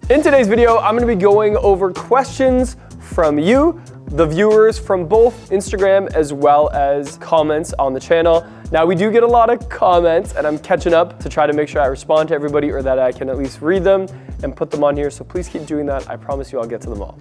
In today's video, I'm gonna be going over questions from you, the viewers, from both Instagram as well as comments on the channel. Now, we do get a lot of comments and I'm catching up to try to make sure I respond to everybody or that I can at least read them and put them on here. So please keep doing that. I promise you I'll get to them all.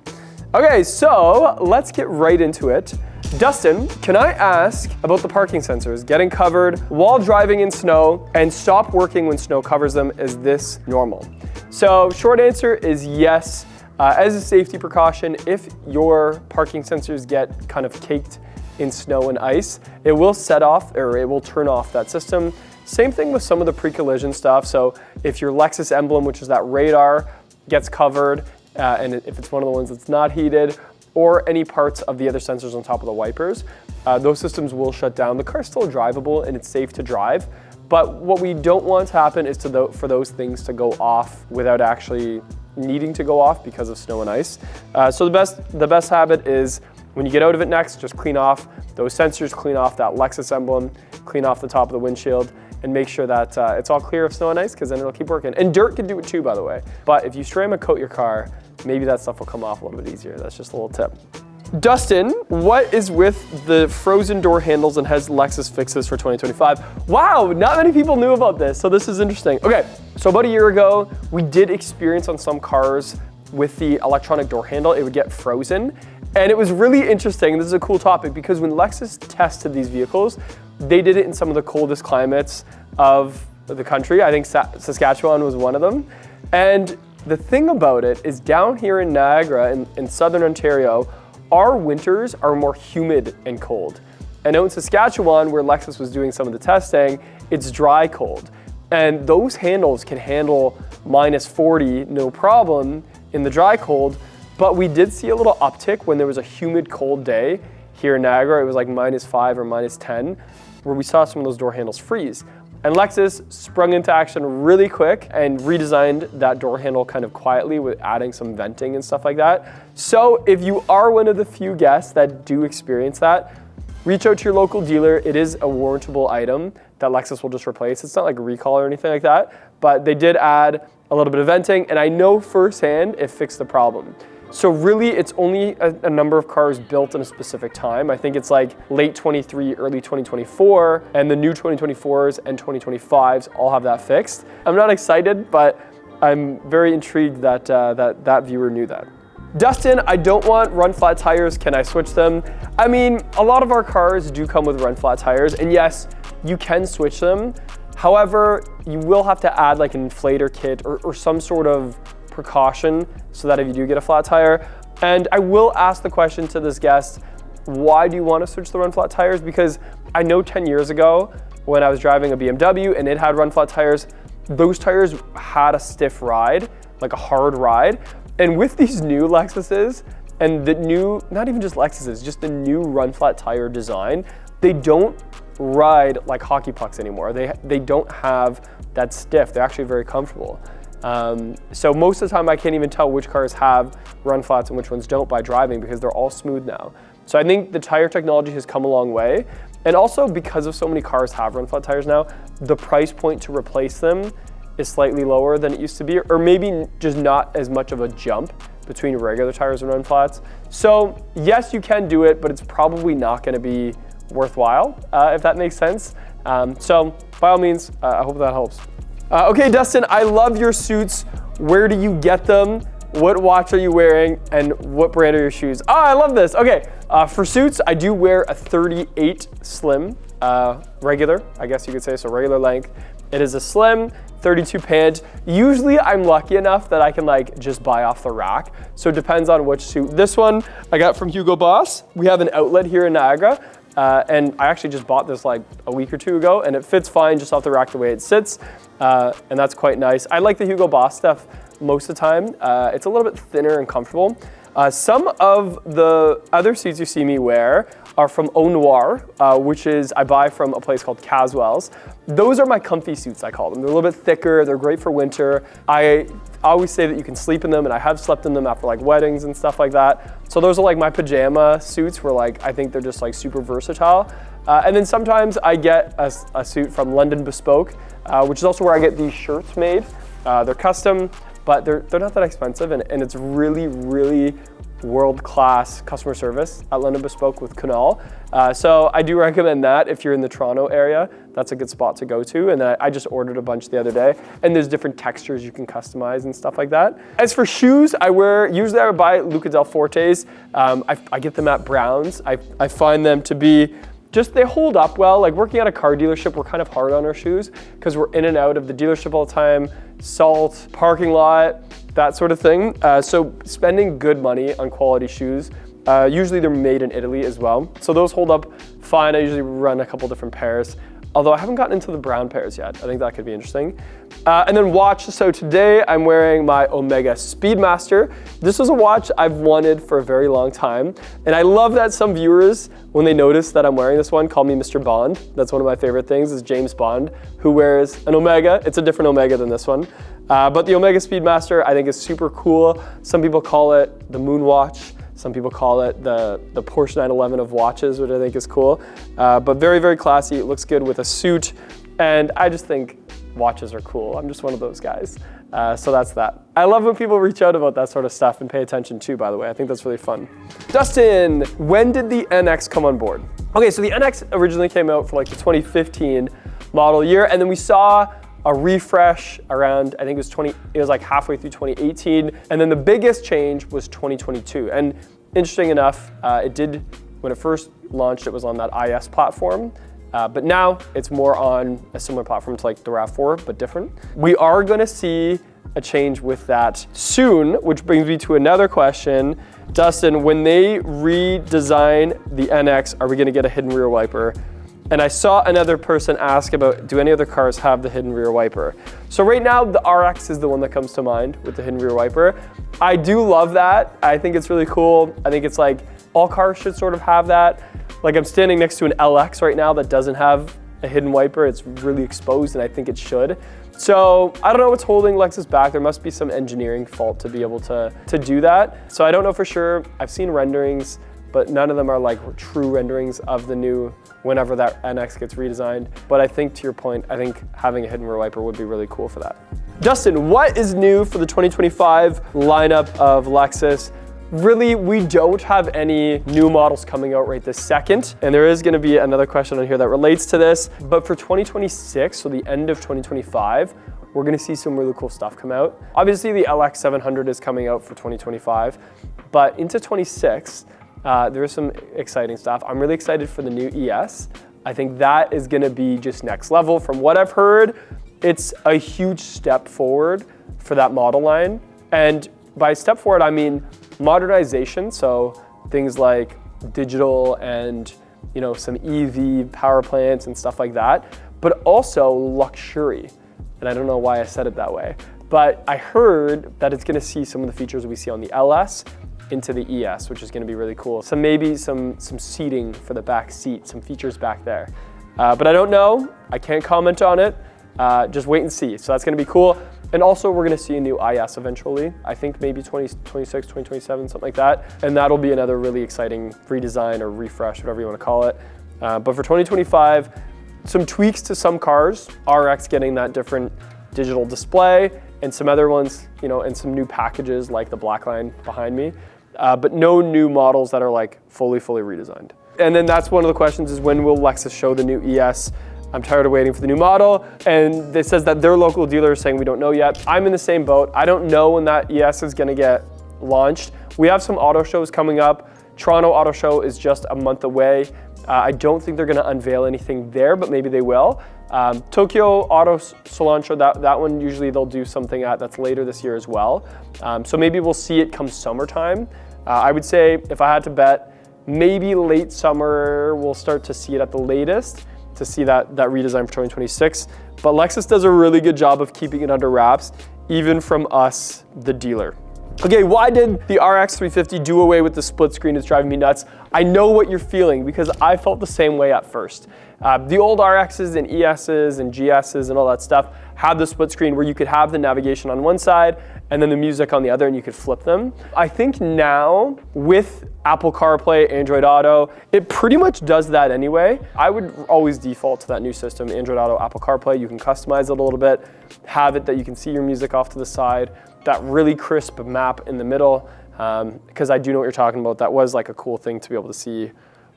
Okay, so let's get right into it. Dustin, can I ask about the parking sensors getting covered while driving in snow and stop working when snow covers them? Is this normal? So short answer is yes. As a safety precaution, if your parking sensors get kind of caked in snow and ice, it will set off or it will turn off that system. Same thing with some of the pre-collision stuff. So if your Lexus emblem, which is that radar, gets covered, and if it's one of the ones that's not heated, or any parts of the other sensors on top of the wipers, those systems will shut down. The car's still drivable and it's safe to drive, but what we don't want to happen is for those things to go off without actually needing to go off because of snow and ice. So the best habit is when you get out of it next, just clean off those sensors, clean off that Lexus emblem, clean off the top of the windshield, and make sure that it's all clear of snow and ice, because then it'll keep working. And dirt can do it too, by the way. But if you ceramic coat your car, maybe that stuff will come off a little bit easier. That's just a little tip. Dustin, what is with the frozen door handles and has Lexus fixes for 2025? Wow, not many people knew about this, so this is interesting. Okay, so about a year ago, we did experience on some cars with the electronic door handle, it would get frozen. And it was really interesting. This is a cool topic because when Lexus tested these vehicles, they did it in some of the coldest climates of the country. I think Saskatchewan was one of them. And the thing about it is down here in Niagara, in southern Ontario, our winters are more humid and cold. And out in Saskatchewan, where Lexus was doing some of the testing, it's dry cold. And those handles can handle -40, no problem, in the dry cold. But we did see a little uptick when there was a humid, cold day here in Niagara. It was like -5 or -10, where we saw some of those door handles freeze. And Lexus sprung into action really quick and redesigned that door handle kind of quietly with adding some venting and stuff like that. So if you are one of the few guests that do experience that, reach out to your local dealer. It is a warrantable item that Lexus will just replace. It's not like a recall or anything like that, but they did add a little bit of venting, and I know firsthand it fixed the problem. So really, it's only a number of cars built in a specific time. I think it's like late 23, early 2024, and the new 2024s and 2025s all have that fixed. I'm not excited, but I'm very intrigued that that viewer knew that. Dustin, I don't want run flat tires. Can I switch them? I mean, a lot of our cars do come with run flat tires, and yes, you can switch them. However, you will have to add like an inflator kit or some sort of precaution so that if you do get a flat tire. And I will ask the question to this guest, why do you want to switch the run flat tires? Because I know 10 years ago when I was driving a BMW and it had run flat tires, those tires had a stiff ride, like a hard ride. And with these new Lexuses and the new, not even just Lexuses, just the new run flat tire design, they don't ride like hockey pucks anymore. They don't have that stiff. They're actually very comfortable. So most of the time I can't even tell which cars have run flats and which ones don't by driving because they're all smooth now. So I think the tire technology has come a long way. And also because of so many cars have run flat tires now, the price point to replace them is slightly lower than it used to be, or maybe just not as much of a jump between regular tires and run flats. So yes, you can do it, but it's probably not gonna be worthwhile, if that makes sense. So by all means, I hope that helps. Okay, Dustin, I love your suits. Where do you get them? What watch are you wearing? And what brand are your shoes? Oh, I love this. Okay, for suits, I do wear a 38 slim, regular, I guess you could say, so regular length. It is a slim 32 pant. Usually I'm lucky enough that I can like just buy off the rack. So it depends on which suit. This one I got from Hugo Boss. We have an outlet here in Niagara. And I actually just bought this like a week or two ago and it fits fine just off the rack the way it sits. And that's quite nice. I like the Hugo Boss stuff most of the time. It's a little bit thinner and comfortable. Some of the other suits you see me wear are from Au Noir, which is, I buy from a place called Caswell's. Those are my comfy suits, I call them. They're a little bit thicker, they're great for winter. I always say that you can sleep in them, and I have slept in them after like weddings and stuff like that. So those are like my pajama suits where like, I think they're just like super versatile. And then sometimes I get a suit from London Bespoke, which is also where I get these shirts made. They're custom. but they're not that expensive, and it's really, really world-class customer service at London Bespoke with Kunal. So I do recommend that if you're in the Toronto area. That's a good spot to go to. And I just ordered a bunch the other day, and there's different textures you can customize and stuff like that. As for shoes, usually I would buy Luca Del Fortes. I get them at Browns. I find them to be they hold up well. Like working at a car dealership, we're kind of hard on our shoes because we're in and out of the dealership all the time, salt, parking lot, that sort of thing. So spending good money on quality shoes, usually they're made in Italy as well. So those hold up fine. I usually run a couple different pairs, although I haven't gotten into the brown pairs yet. I think that could be interesting. And then watch, so today I'm wearing my Omega Speedmaster. This is a watch I've wanted for a very long time. And I love that some viewers, when they notice that I'm wearing this one, call me Mr. Bond. That's one of my favorite things, is James Bond, who wears an Omega. It's a different Omega than this one. But the Omega Speedmaster I think is super cool. Some people call it the Moon Watch. Some people call it the Porsche 911 of watches, which I think is cool. But very, very classy. It looks good with a suit. And I just think watches are cool. I'm just one of those guys. So that's that. I love when people reach out about that sort of stuff and pay attention too, by the way. I think that's really fun. Dustin, when did the NX come on board? Okay, so the NX originally came out for like the 2015 model year, and then we saw a refresh around, I think it was like halfway through 2018. And then the biggest change was 2022. And interesting enough, when it first launched, it was on that IS platform. But now it's more on a similar platform to like the RAV4, but different. We are gonna see a change with that soon, which brings me to another question. Dustin, when they redesign the NX, are we gonna get a hidden rear wiper? And I saw another person ask about, do any other cars have the hidden rear wiper? So right now, the RX is the one that comes to mind with the hidden rear wiper. I do love that. I think it's really cool. I think it's like, all cars should sort of have that. Like I'm standing next to an LX right now that doesn't have a hidden wiper. It's really exposed, and I think it should. So I don't know what's holding Lexus back. There must be some engineering fault to be able to do that. So I don't know for sure. I've seen renderings, but none of them are like true renderings of the new, whenever that NX gets redesigned. But I think to your point, I think having a hidden rear wiper would be really cool for that. Dustin, what is new for the 2025 lineup of Lexus? Really, we don't have any new models coming out right this second. And there is gonna be another question on here that relates to this. But for 2026, so the end of 2025, we're gonna see some really cool stuff come out. Obviously, the LX 700 is coming out for 2025, but into 26, there is some exciting stuff. I'm really excited for the new ES. I think that is gonna be just next level. From what I've heard, it's a huge step forward for that model line. And by step forward, I mean modernization. So things like digital and some EV power plants and stuff like that, but also luxury. And I don't know why I said it that way, but I heard that it's gonna see some of the features we see on the LS into the ES, which is gonna be really cool. So maybe some seating for the back seat, some features back there. But I don't know, I can't comment on it. Just wait and see. So that's gonna be cool. And also we're gonna see a new IS eventually. I think maybe 2026, 2027, something like that. And that'll be another really exciting redesign or refresh, whatever you wanna call it. But for 2025, some tweaks to some cars, RX getting that different digital display, and some other ones, and some new packages like the black line behind me. But no new models that are like fully redesigned. And then that's one of the questions is, when will Lexus show the new ES? I'm tired of waiting for the new model. And it says that their local dealer is saying we don't know yet. I'm in the same boat. I don't know when that ES is gonna get launched. We have some auto shows coming up. Toronto Auto Show is just a month away. I don't think they're gonna unveil anything there, but maybe they will. Tokyo Auto Salon Show, that one usually they'll do something at, that's later this year as well. So maybe we'll see it come summertime. I would say, if I had to bet, maybe late summer we'll start to see it at the latest, to see that redesign for 2026. But Lexus does a really good job of keeping it under wraps, even from us, the dealer. Okay, why did the RX 350 do away with the split screen? It's driving me nuts. I know what you're feeling, because I felt the same way at first. The old RXs and ESs and GSs and all that stuff had the split screen where you could have the navigation on one side and then the music on the other, and you could flip them. I think now with Apple CarPlay, Android Auto, it pretty much does that anyway. I would always default to that new system, Android Auto, Apple CarPlay. You can customize it a little bit, have it that you can see your music off to the side, that really crisp map in the middle, because I do know what you're talking about. That was like a cool thing to be able to see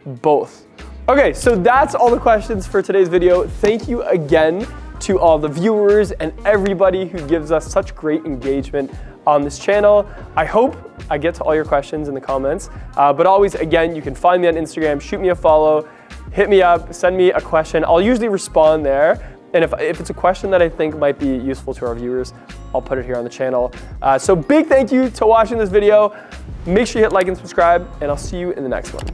both. Okay, so that's all the questions for today's video. Thank you again to all the viewers and everybody who gives us such great engagement on this channel. I hope I get to all your questions in the comments, but always, again, you can find me on Instagram, shoot me a follow, hit me up, send me a question. I'll usually respond there, and if it's a question that I think might be useful to our viewers, I'll put it here on the channel. So big thank you to watching this video. Make sure you hit like and subscribe, and I'll see you in the next one.